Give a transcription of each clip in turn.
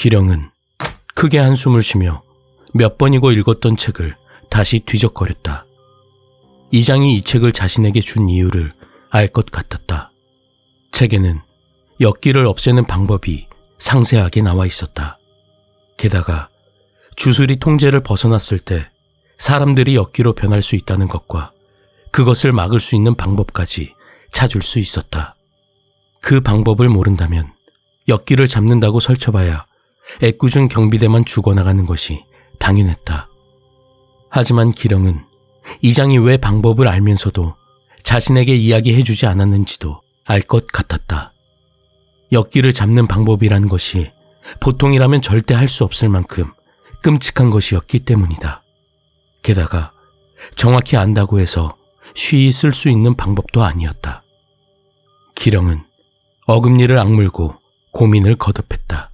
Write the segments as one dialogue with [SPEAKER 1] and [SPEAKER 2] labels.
[SPEAKER 1] 기령은 크게 한숨을 쉬며 몇 번이고 읽었던 책을 다시 뒤적거렸다. 이장이 이 책을 자신에게 준 이유를 알 것 같았다. 책에는 엿기를 없애는 방법이 상세하게 나와 있었다. 게다가 주술이 통제를 벗어났을 때 사람들이 엿기로 변할 수 있다는 것과 그것을 막을 수 있는 방법까지 찾을 수 있었다. 그 방법을 모른다면 엿기를 잡는다고 설쳐봐야 애꿎은 경비대만 죽어나가는 것이 당연했다. 하지만 기령은 이장이 왜 방법을 알면서도 자신에게 이야기해주지 않았는지도 알 것 같았다. 엿기를 잡는 방법이라는 것이 보통이라면 절대 할 수 없을 만큼 끔찍한 것이었기 때문이다. 게다가 정확히 안다고 해서 쉬이 쓸 수 있는 방법도 아니었다. 기령은 어금니를 악물고 고민을 거듭했다.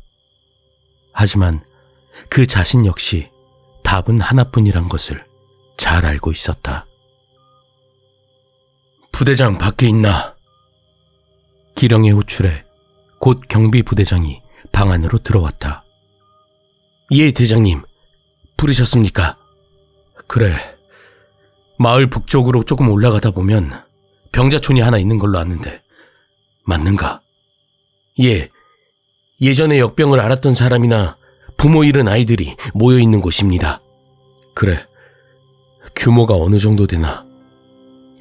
[SPEAKER 1] 하지만 그 자신 역시 답은 하나뿐이란 것을 잘 알고 있었다. 부대장 밖에 있나? 기령의 호출에 곧 경비 부대장이 방 안으로 들어왔다. 예, 대장님. 부르셨습니까? 그래. 마을 북쪽으로 조금 올라가다 보면 병자촌이 하나 있는 걸로 아는데 맞는가? 예. 예전에 역병을 앓았던 사람이나 부모 잃은 아이들이 모여있는 곳입니다. 그래. 규모가 어느 정도 되나?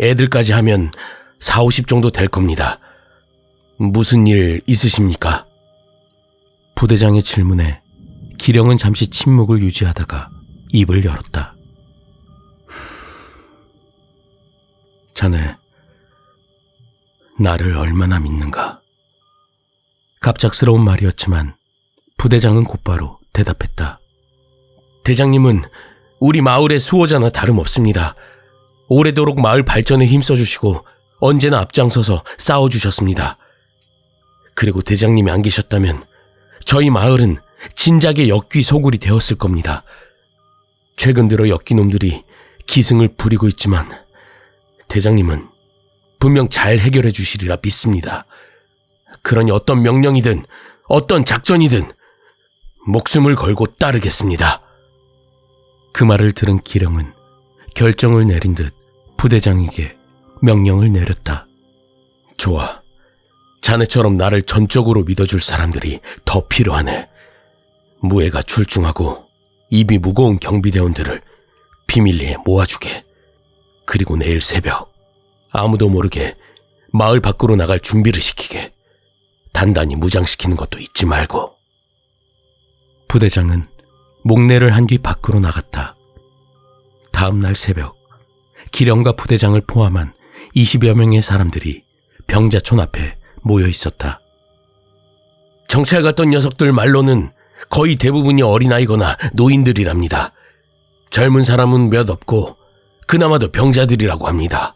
[SPEAKER 1] 애들까지 하면 40, 50 정도 될 겁니다. 무슨 일 있으십니까? 부대장의 질문에 기령은 잠시 침묵을 유지하다가 입을 열었다. 자네, 나를 얼마나 믿는가? 갑작스러운 말이었지만 부대장은 곧바로 대답했다. 대장님은 우리 마을의 수호자나 다름없습니다. 오래도록 마을 발전에 힘써주시고 언제나 앞장서서 싸워주셨습니다. 그리고 대장님이 안 계셨다면 저희 마을은 진작에 엿귀 소굴이 되었을 겁니다. 최근 들어 엿귀놈들이 기승을 부리고 있지만 대장님은 분명 잘 해결해 주시리라 믿습니다. 그러니 어떤 명령이든 어떤 작전이든 목숨을 걸고 따르겠습니다. 그 말을 들은 기령은 결정을 내린 듯 부대장에게 명령을 내렸다. 좋아. 자네처럼 나를 전적으로 믿어줄 사람들이 더 필요하네. 무예가 출중하고 입이 무거운 경비대원들을 비밀리에 모아주게. 그리고 내일 새벽 아무도 모르게 마을 밖으로 나갈 준비를 시키게. 단단히 무장시키는 것도 잊지 말고. 부대장은 목례를 한 뒤 밖으로 나갔다. 다음 날 새벽 기령과 부대장을 포함한 20여 명의 사람들이 병자촌 앞에 모여 있었다. 정찰 갔던 녀석들 말로는 거의 대부분이 어린아이거나 노인들이랍니다. 젊은 사람은 몇 없고 그나마도 병자들이라고 합니다.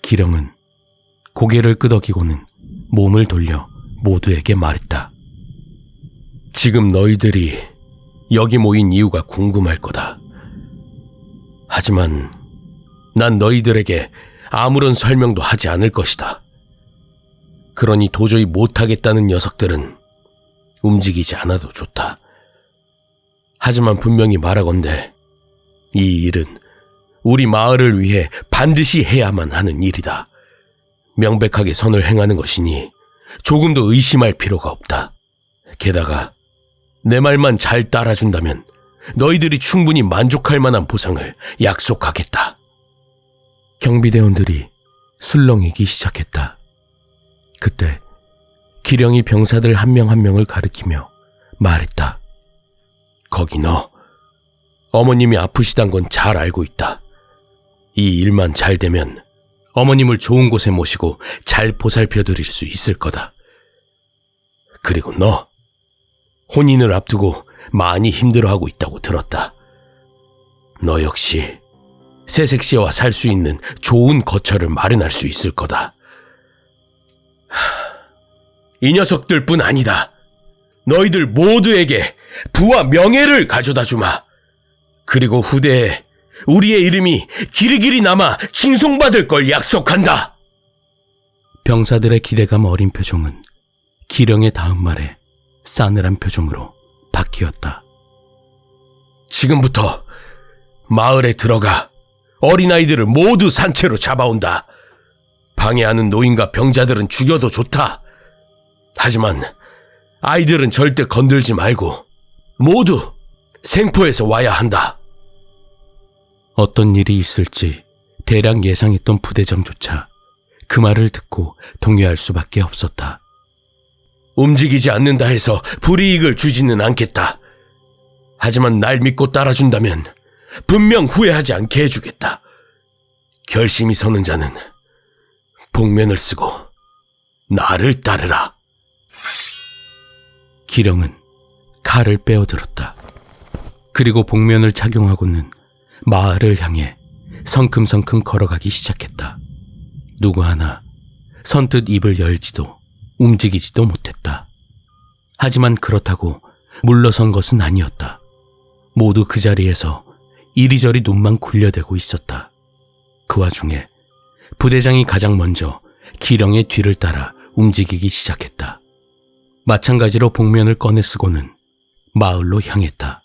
[SPEAKER 1] 기령은 고개를 끄덕이고는 몸을 돌려 모두에게 말했다. 지금 너희들이 여기 모인 이유가 궁금할 거다. 하지만 난 너희들에게 아무런 설명도 하지 않을 것이다. 그러니 도저히 못하겠다는 녀석들은 움직이지 않아도 좋다. 하지만 분명히 말하건대 이 일은 우리 마을을 위해 반드시 해야만 하는 일이다. 명백하게 선을 행하는 것이니 조금도 의심할 필요가 없다. 게다가 내 말만 잘 따라준다면 너희들이 충분히 만족할 만한 보상을 약속하겠다. 경비대원들이 술렁이기 시작했다. 그때 기령이 병사들 한 명 한 명을 가리키며 말했다. 거기 너, 어머님이 아프시단 건 잘 알고 있다. 이 일만 잘 되면 어머님을 좋은 곳에 모시고 잘 보살펴 드릴 수 있을 거다. 그리고 너, 혼인을 앞두고 많이 힘들어하고 있다고 들었다. 너 역시 새색시와 살 수 있는 좋은 거처를 마련할 수 있을 거다. 이 녀석들뿐 아니다. 너희들 모두에게 부와 명예를 가져다 주마. 그리고 후대에 우리의 이름이 길이길이 남아 칭송받을 걸 약속한다. 병사들의 기대감 어린 표정은 기령의 다음 말에 싸늘한 표정으로 바뀌었다.
[SPEAKER 2] 지금부터 마을에 들어가 어린아이들을 모두 산채로 잡아온다. 방해하는 노인과 병자들은 죽여도 좋다. 하지만 아이들은 절대 건들지 말고 모두 생포해서 와야 한다.
[SPEAKER 1] 어떤 일이 있을지 대략 예상했던 부대장조차 그 말을 듣고 동요할 수밖에 없었다.
[SPEAKER 2] 움직이지 않는다 해서 불이익을 주지는 않겠다. 하지만 날 믿고 따라준다면 분명 후회하지 않게 해주겠다. 결심이 서는 자는 복면을 쓰고 나를 따르라.
[SPEAKER 1] 기령은 칼을 빼어들었다. 그리고 복면을 착용하고는 마을을 향해 성큼성큼 걸어가기 시작했다. 누구 하나 선뜻 입을 열지도 움직이지도 못했다. 하지만 그렇다고 물러선 것은 아니었다. 모두 그 자리에서 이리저리 눈만 굴려대고 있었다. 그 와중에 부대장이 가장 먼저 기령의 뒤를 따라 움직이기 시작했다. 마찬가지로 복면을 꺼내 쓰고는 마을로 향했다.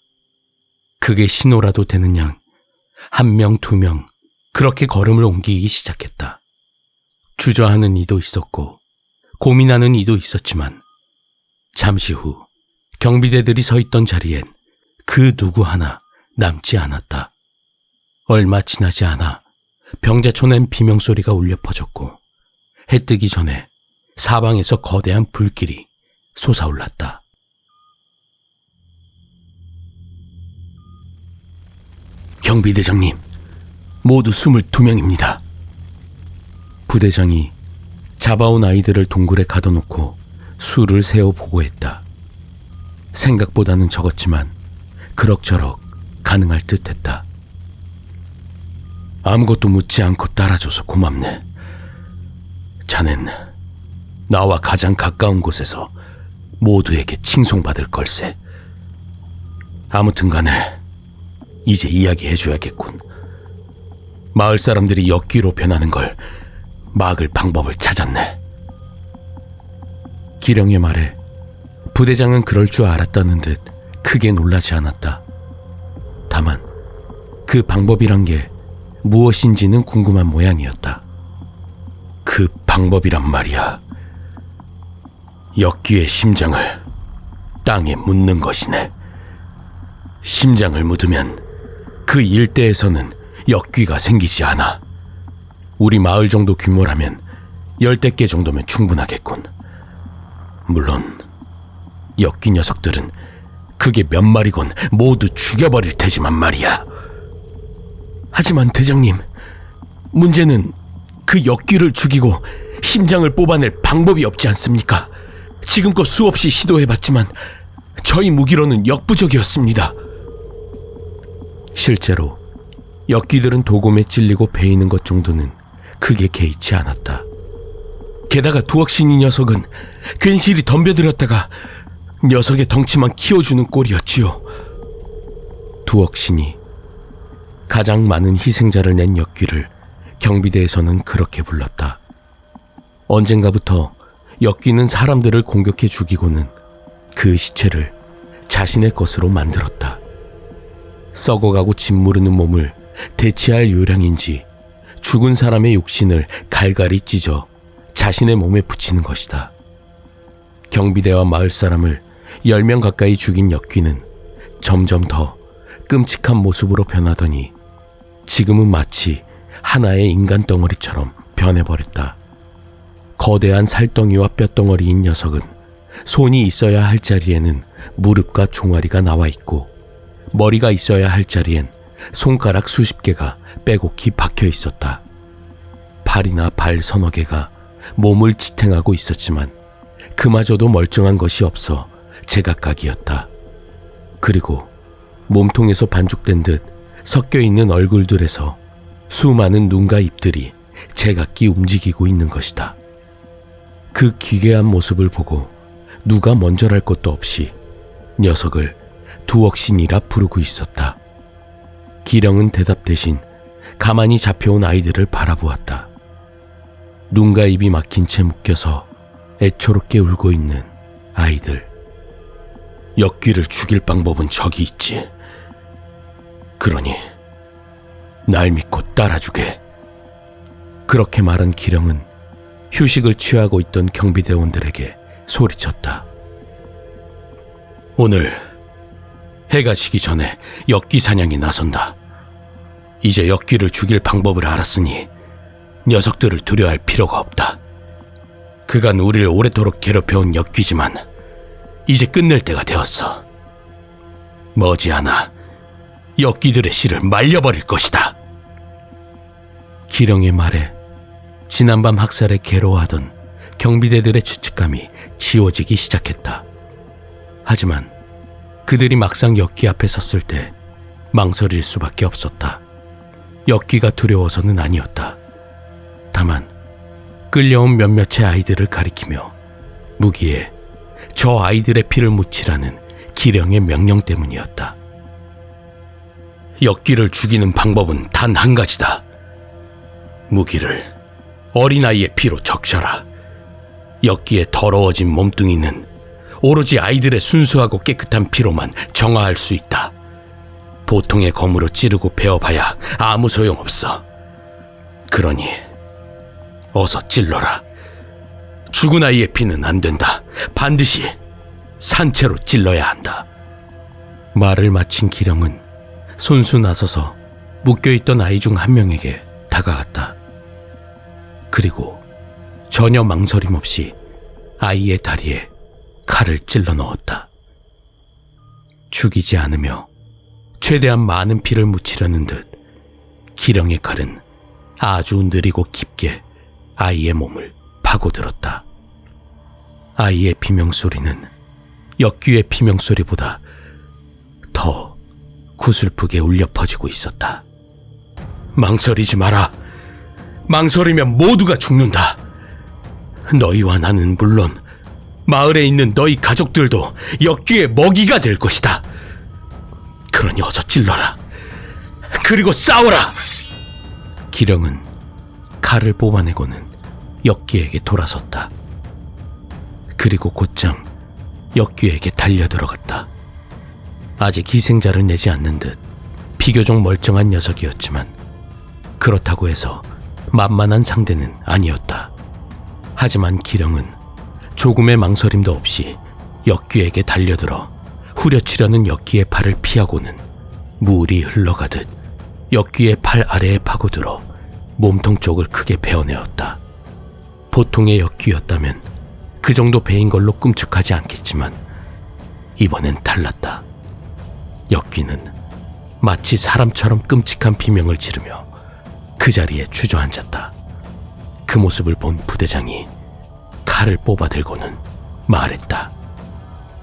[SPEAKER 1] 그게 신호라도 되는 양, 1명, 2명 그렇게 걸음을 옮기기 시작했다. 주저하는 이도 있었고 고민하는 이도 있었지만 잠시 후 경비대들이 서 있던 자리엔 그 누구 하나 남지 않았다. 얼마 지나지 않아 병자촌엔 비명소리가 울려 퍼졌고 해 뜨기 전에 사방에서 거대한 불길이 솟아올랐다.
[SPEAKER 2] 경비대장님, 모두 22명입니다.
[SPEAKER 1] 부대장이 잡아온 아이들을 동굴에 가둬놓고 수를 세어 보고했다. 생각보다는 적었지만 그럭저럭 가능할 듯했다.
[SPEAKER 2] 아무것도 묻지 않고 따라줘서 고맙네. 자넨 나와 가장 가까운 곳에서 모두에게 칭송받을 걸세. 아무튼 간에 이제 이야기해줘야겠군. 마을 사람들이 역귀로 변하는 걸 막을 방법을 찾았네.
[SPEAKER 1] 기령의 말에 부대장은 그럴 줄 알았다는 듯 크게 놀라지 않았다. 다만 그 방법이란 게 무엇인지는 궁금한 모양이었다.
[SPEAKER 2] 그 방법이란 말이야. 역귀의 심장을 땅에 묻는 것이네. 심장을 묻으면 그 일대에서는 역귀가 생기지 않아. 우리 마을 정도 규모라면 10대 개 정도면 충분하겠군. 물론 역귀 녀석들은 그게 몇 마리건 모두 죽여버릴 테지만 말이야. 하지만 대장님, 문제는 그 역귀를 죽이고 심장을 뽑아낼 방법이 없지 않습니까? 지금껏 수없이 시도해봤지만 저희 무기로는 역부족이었습니다.
[SPEAKER 1] 실제로 역귀들은 도곰에 찔리고 베이는 것 정도는 크게 개의치 않았다.
[SPEAKER 2] 게다가 두억신이 녀석은 괜시리 덤벼들었다가 녀석의 덩치만 키워주는 꼴이었지요.
[SPEAKER 1] 두억신이 가장 많은 희생자를 낸 역귀를 경비대에서는 그렇게 불렀다. 언젠가부터 역귀는 사람들을 공격해 죽이고는 그 시체를 자신의 것으로 만들었다. 썩어가고 짓무르는 몸을 대체할 요량인지 죽은 사람의 육신을 갈갈이 찢어 자신의 몸에 붙이는 것이다. 경비대와 마을 사람을 10명 가까이 죽인 역귀는 점점 더 끔찍한 모습으로 변하더니 지금은 마치 하나의 인간 덩어리처럼 변해버렸다. 거대한 살덩이와 뼈덩어리인 녀석은 손이 있어야 할 자리에는 무릎과 종아리가 나와 있고 머리가 있어야 할 자리엔 손가락 수십 개가 빼곡히 박혀 있었다. 팔이나 발 서너 개가 몸을 지탱하고 있었지만 그마저도 멀쩡한 것이 없어 제각각이었다. 그리고 몸통에서 반죽된 듯 섞여있는 얼굴들에서 수많은 눈과 입들이 제각기 움직이고 있는 것이다. 그 기괴한 모습을 보고 누가 먼저랄 것도 없이 녀석을 두억신이라 부르고 있었다. 기령은 대답 대신 가만히 잡혀온 아이들을 바라보았다. 눈과 입이 막힌 채 묶여서 애초롭게 울고 있는 아이들.
[SPEAKER 2] 역귀를 죽일 방법은 저기 있지. 그러니 날 믿고 따라주게.
[SPEAKER 1] 그렇게 말한 기령은 휴식을 취하고 있던 경비대원들에게 소리쳤다.
[SPEAKER 2] 오늘 해가 지기 전에 역귀 사냥에 나선다. 이제 역귀를 죽일 방법을 알았으니 녀석들을 두려워할 필요가 없다. 그간 우리를 오래도록 괴롭혀온 역귀지만 이제 끝낼 때가 되었어. 머지않아 역귀들의 씨를 말려버릴 것이다.
[SPEAKER 1] 기령의 말에 지난밤 학살에 괴로워하던 경비대들의 추측감이 지워지기 시작했다. 하지만 그들이 막상 역귀 앞에 섰을 때 망설일 수밖에 없었다. 역귀가 두려워서는 아니었다. 다만 끌려온 몇몇의 아이들을 가리키며 무기에 저 아이들의 피를 묻히라는 기령의 명령 때문이었다.
[SPEAKER 2] 역귀를 죽이는 방법은 단 한 가지다. 무기를 어린아이의 피로 적셔라. 역귀의 더러워진 몸뚱이는 오로지 아이들의 순수하고 깨끗한 피로만 정화할 수 있다. 보통의 검으로 찌르고 베어봐야 아무 소용없어. 그러니 어서 찔러라. 죽은 아이의 피는 안 된다. 반드시 산채로 찔러야 한다.
[SPEAKER 1] 말을 마친 기령은 손수 나서서 묶여있던 아이 중 한 명에게 다가갔다. 그리고 전혀 망설임 없이 아이의 다리에 칼을 찔러 넣었다. 죽이지 않으며 최대한 많은 피를 묻히려는 듯 기령의 칼은 아주 느리고 깊게 아이의 몸을 파고들었다. 아이의 비명소리는 역귀의 비명소리보다 더 구슬프게 울려 퍼지고 있었다.
[SPEAKER 2] 망설이지 마라. 망설이면 모두가 죽는다. 너희와 나는 물론 마을에 있는 너희 가족들도 역귀의 먹이가 될 것이다. 그러니 어서 찔러라. 그리고 싸워라.
[SPEAKER 1] 기령은 칼을 뽑아내고는 역귀에게 돌아섰다. 그리고 곧장 역귀에게 달려들어갔다. 아직 희생자를 내지 않는 듯 비교적 멀쩡한 녀석이었지만 그렇다고 해서 만만한 상대는 아니었다. 하지만 기령은 조금의 망설임도 없이 역귀에게 달려들어 후려치려는 역귀의 팔을 피하고는 물이 흘러가듯 역귀의 팔 아래에 파고들어 몸통 쪽을 크게 베어내었다. 보통의 역귀였다면 그 정도 베인 걸로 끔찍하지 않겠지만 이번엔 달랐다. 역귀는 마치 사람처럼 끔찍한 비명을 지르며 그 자리에 주저앉았다. 그 모습을 본 부대장이 칼을 뽑아들고는 말했다.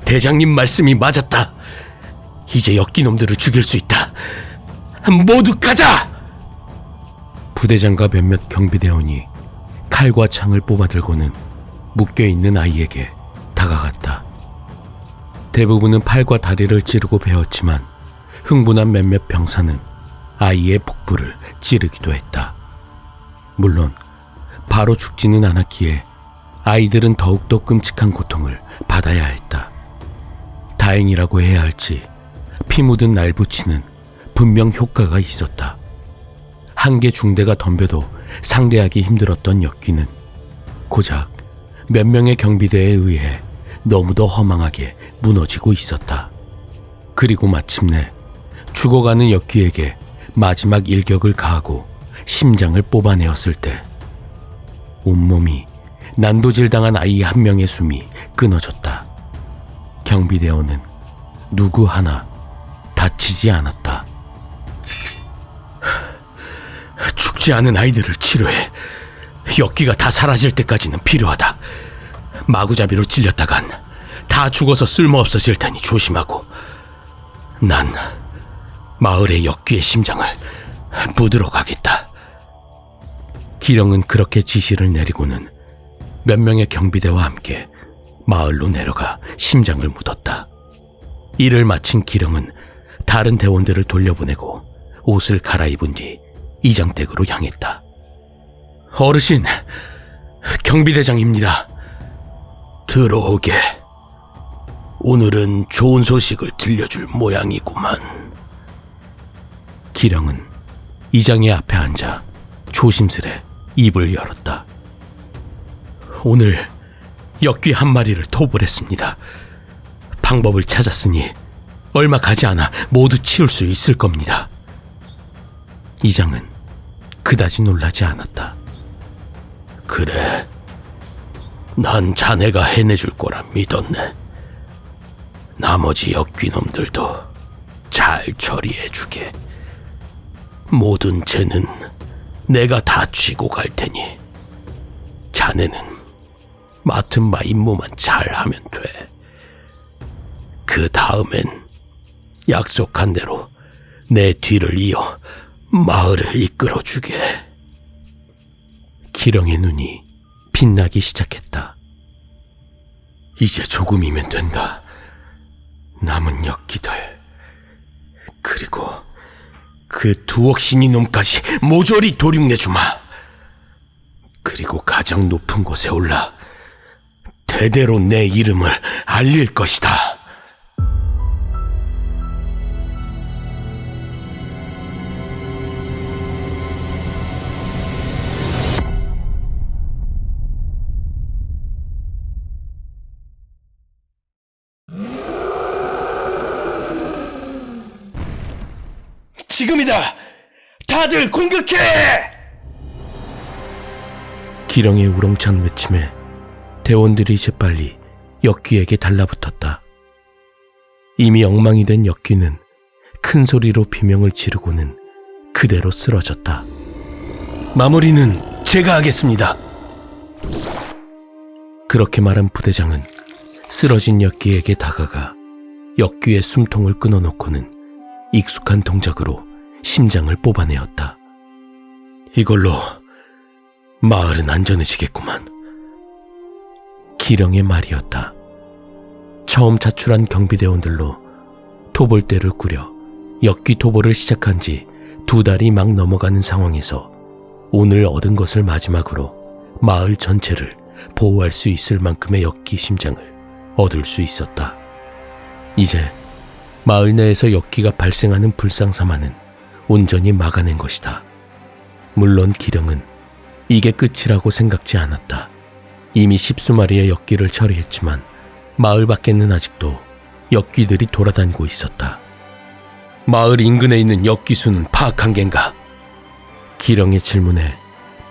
[SPEAKER 2] 대장님 말씀이 맞았다. 이제 역귀놈들을 죽일 수 있다. 모두 가자!
[SPEAKER 1] 부대장과 몇몇 경비대원이 칼과 창을 뽑아들고는 묶여있는 아이에게 다가갔다. 대부분은 팔과 다리를 찌르고 베었지만 흥분한 몇몇 병사는 아이의 복부를 찌르기도 했다. 물론 바로 죽지는 않았기에 아이들은 더욱더 끔찍한 고통을 받아야 했다. 다행이라고 해야 할지 피 묻은 날붙이는 분명 효과가 있었다. 한 개 중대가 덤벼도 상대하기 힘들었던 역귀는 고작 몇 명의 경비대에 의해 너무도 허망하게 무너지고 있었다. 그리고 마침내 죽어가는 역귀에게 마지막 일격을 가하고 심장을 뽑아내었을 때 온몸이 난도질당한 아이 한 명의 숨이 끊어졌다. 경비대원은 누구 하나 다치지 않았다.
[SPEAKER 2] 죽지 않은 아이들을 치료해. 역귀가 다 사라질 때까지는 필요하다. 마구잡이로 찔렸다간 다 죽어서 쓸모없어질 테니 조심하고. 난 마을의 역귀의 심장을 묻으러 가겠다.
[SPEAKER 1] 기령은 그렇게 지시를 내리고는 몇 명의 경비대와 함께 마을로 내려가 심장을 묻었다. 일을 마친 기령은 다른 대원들을 돌려보내고 옷을 갈아입은 뒤 이장댁으로 향했다.
[SPEAKER 2] 어르신, 경비대장입니다. 들어오게. 오늘은 좋은 소식을 들려줄 모양이구만.
[SPEAKER 1] 기령은 이장의 앞에 앉아 조심스레 입을 열었다. 오늘 역귀 한 마리를 토벌했습니다. 방법을 찾았으니 얼마 가지 않아 모두 치울 수 있을 겁니다. 이장은 그다지 놀라지 않았다.
[SPEAKER 2] 그래, 난 자네가 해내줄 거라 믿었네. 나머지 역귀놈들도 잘 처리해주게. 모든 죄는 내가 다 쥐고 갈 테니 자네는 맡은 바 임무만 잘하면 돼. 그 다음엔 약속한 대로 내 뒤를 이어 마을을 이끌어주게.
[SPEAKER 1] 기령의 눈이 빛나기 시작했다.
[SPEAKER 2] 이제 조금이면 된다. 남은 역기들, 그리고 그 두억신이 놈까지 모조리 도륙내주마. 그리고 가장 높은 곳에 올라 대대로 내 이름을 알릴 것이다. 지금이다! 다들 공격해!
[SPEAKER 1] 기령의 우렁찬 외침에 대원들이 재빨리 역귀에게 달라붙었다. 이미 엉망이 된 역귀는 큰 소리로 비명을 지르고는 그대로 쓰러졌다.
[SPEAKER 2] 마무리는 제가 하겠습니다.
[SPEAKER 1] 그렇게 말한 부대장은 쓰러진 역귀에게 다가가 역귀의 숨통을 끊어놓고는 익숙한 동작으로 심장을 뽑아내었다.
[SPEAKER 2] 이걸로 마을은 안전해지겠구만.
[SPEAKER 1] 기령의 말이었다. 처음 자출한 경비대원들로 토벌대를 꾸려 역귀 토벌을 시작한 지 2달이 막 넘어가는 상황에서 오늘 얻은 것을 마지막으로 마을 전체를 보호할 수 있을 만큼의 역귀 심장을 얻을 수 있었다. 이제 마을 내에서 역귀가 발생하는 불상사만은 온전히 막아낸 것이다. 물론 기령은 이게 끝이라고 생각지 않았다. 이미 10수마리의 역귀를 처리했지만 마을 밖에는 아직도 역귀들이 돌아다니고 있었다.
[SPEAKER 2] 마을 인근에 있는 역귀 수는 파악한 겐가?
[SPEAKER 1] 기령의 질문에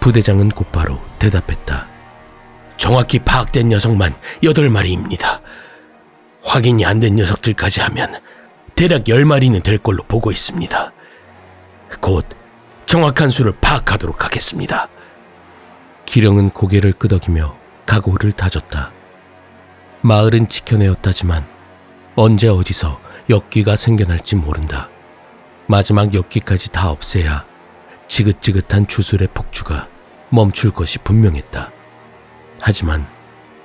[SPEAKER 1] 부대장은 곧바로 대답했다.
[SPEAKER 2] 정확히 파악된 녀석만 8마리입니다. 확인이 안 된 녀석들까지 하면 대략 10마리는 될 걸로 보고 있습니다. 곧 정확한 수를 파악하도록 하겠습니다.
[SPEAKER 1] 기령은 고개를 끄덕이며 각오를 다졌다. 마을은 지켜내었다지만 언제 어디서 역귀가 생겨날지 모른다. 마지막 역귀까지 다 없애야 지긋지긋한 주술의 폭주가 멈출 것이 분명했다. 하지만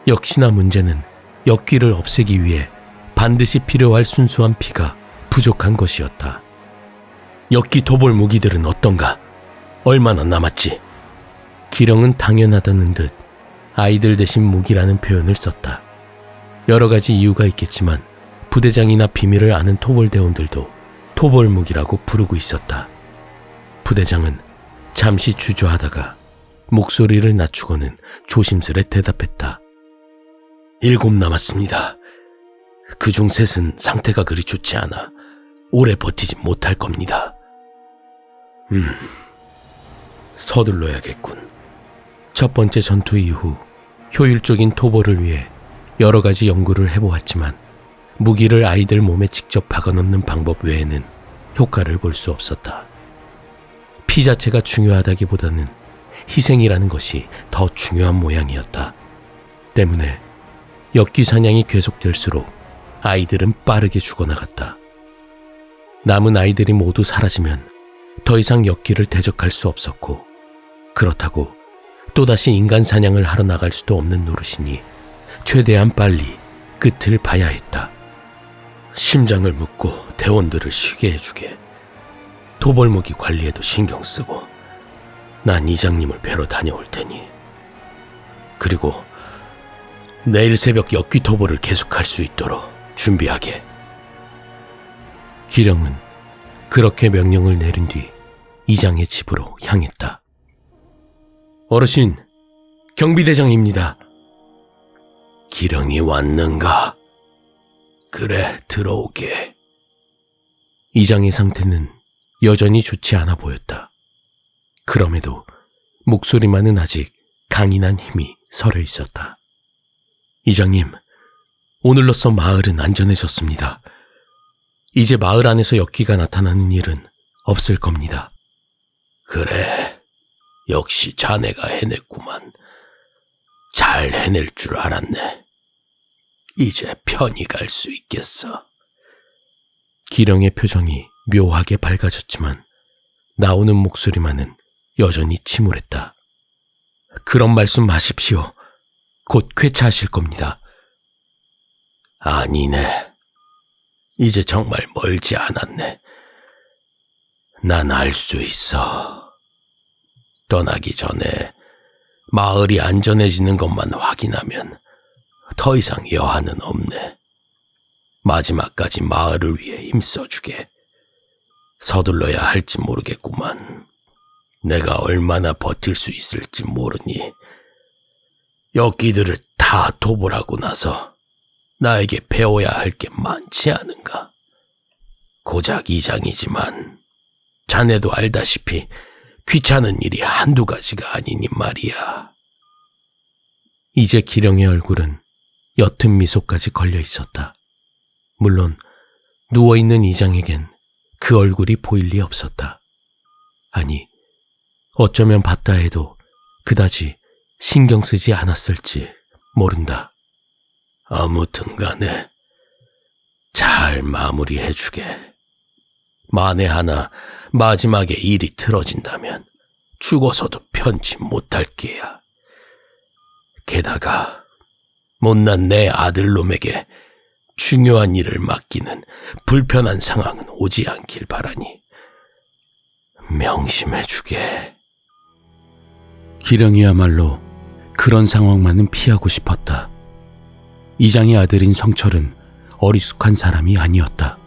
[SPEAKER 1] 역시나 문제는 역귀를 없애기 위해 반드시 필요할 순수한 피가 부족한 것이었다. 역귀 도벌 무기들은 어떤가? 얼마나 남았지? 기령은 당연하다는 듯 아이들 대신 무기라는 표현을 썼다. 여러 가지 이유가 있겠지만 부대장이나 비밀을 아는 토벌대원들도 토벌 무기라고 부르고 있었다. 부대장은 잠시 주저하다가 목소리를 낮추고는 조심스레 대답했다. 7 남았습니다. 그중 3은 상태가 그리 좋지 않아 오래 버티지 못할 겁니다. 서둘러야겠군. 첫 번째 전투 이후 효율적인 토벌을 위해 여러 가지 연구를 해보았지만 무기를 아이들 몸에 직접 박아넣는 방법 외에는 효과를 볼 수 없었다. 피 자체가 중요하다기보다는 희생이라는 것이 더 중요한 모양이었다. 때문에 역귀 사냥이 계속될수록 아이들은 빠르게 죽어나갔다. 남은 아이들이 모두 사라지면 더 이상 역귀를 대적할 수 없었고, 그렇다고 또다시 인간 사냥을 하러 나갈 수도 없는 노릇이니 최대한 빨리 끝을 봐야 했다. 심장을 묶고 대원들을 쉬게 해주게. 토벌무기 관리에도 신경 쓰고 난 이장님을 뵈러 다녀올 테니. 그리고 내일 새벽 역귀 토벌을 계속할 수 있도록
[SPEAKER 2] 준비하게.
[SPEAKER 1] 기령은 그렇게 명령을 내린 뒤 이장의 집으로 향했다. 어르신, 경비대장입니다.
[SPEAKER 2] 기령이 왔는가? 그래, 들어오게.
[SPEAKER 1] 이장의 상태는 여전히 좋지 않아 보였다. 그럼에도 목소리만은 아직 강인한 힘이 서려 있었다. 이장님, 오늘로써 마을은 안전해졌습니다. 이제 마을 안에서 역기가 나타나는 일은 없을 겁니다.
[SPEAKER 2] 그래, 역시 자네가 해냈구만. 잘 해낼 줄 알았네. 이제 편히 갈 수 있겠어.
[SPEAKER 1] 기령의 표정이 묘하게 밝아졌지만 나오는 목소리만은 여전히 침울했다. 그런 말씀 마십시오. 곧 쾌차하실 겁니다.
[SPEAKER 2] 아니네. 이제 정말 멀지 않았네. 난 알 수 있어. 떠나기 전에 마을이 안전해지는 것만 확인하면 더 이상 여한은 없네. 마지막까지 마을을 위해 힘써주게. 서둘러야 할지 모르겠구만. 내가 얼마나 버틸 수 있을지 모르니 역기들을 다 도보라고 나서 나에게 배워야 할 게 많지 않은가. 고작 이장이지만 자네도 알다시피 귀찮은 일이 한두 가지가 아니니 말이야.
[SPEAKER 1] 이제 기령의 얼굴은 옅은 미소까지 걸려 있었다. 물론 누워있는 이장에겐 그 얼굴이 보일 리 없었다. 아니, 어쩌면 봤다 해도 그다지 신경 쓰지 않았을지 모른다.
[SPEAKER 2] 아무튼 간에 잘 마무리해주게. 만에 하나 마지막에 일이 틀어진다면 죽어서도 편치 못할 게야. 게다가 못난 내 아들놈에게 중요한 일을 맡기는 불편한 상황은 오지 않길 바라니 명심해주게.
[SPEAKER 1] 기령이야말로 그런 상황만은 피하고 싶었다. 이장의 아들인 성철은 어리숙한 사람이 아니었다.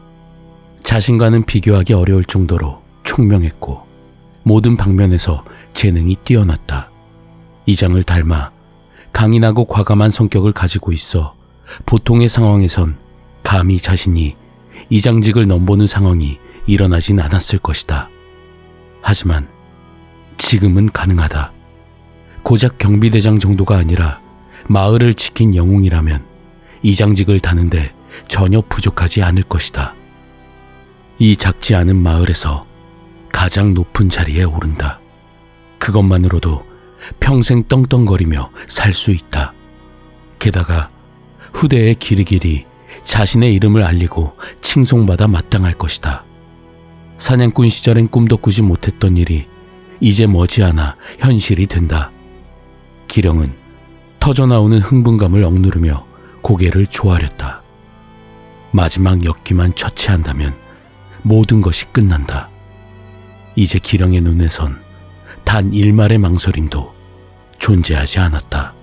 [SPEAKER 1] 자신과는 비교하기 어려울 정도로 총명했고 모든 방면에서 재능이 뛰어났다. 이장을 닮아 강인하고 과감한 성격을 가지고 있어 보통의 상황에선 감히 자신이 이장직을 넘보는 상황이 일어나진 않았을 것이다. 하지만 지금은 가능하다. 고작 경비대장 정도가 아니라 마을을 지킨 영웅이라면 이장직을 다는데 전혀 부족하지 않을 것이다. 이 작지 않은 마을에서 가장 높은 자리에 오른다. 그것만으로도 평생 떵떵거리며 살 수 있다. 게다가 후대에 길이길이 자신의 이름을 알리고 칭송받아 마땅할 것이다. 사냥꾼 시절엔 꿈도 꾸지 못했던 일이 이제 머지않아 현실이 된다. 기령은 터져나오는 흥분감을 억누르며 고개를 조아렸다. 마지막 역기만 처치한다면 모든 것이 끝난다. 이제 기령의 눈에선 단 일말의 망설임도 존재하지 않았다.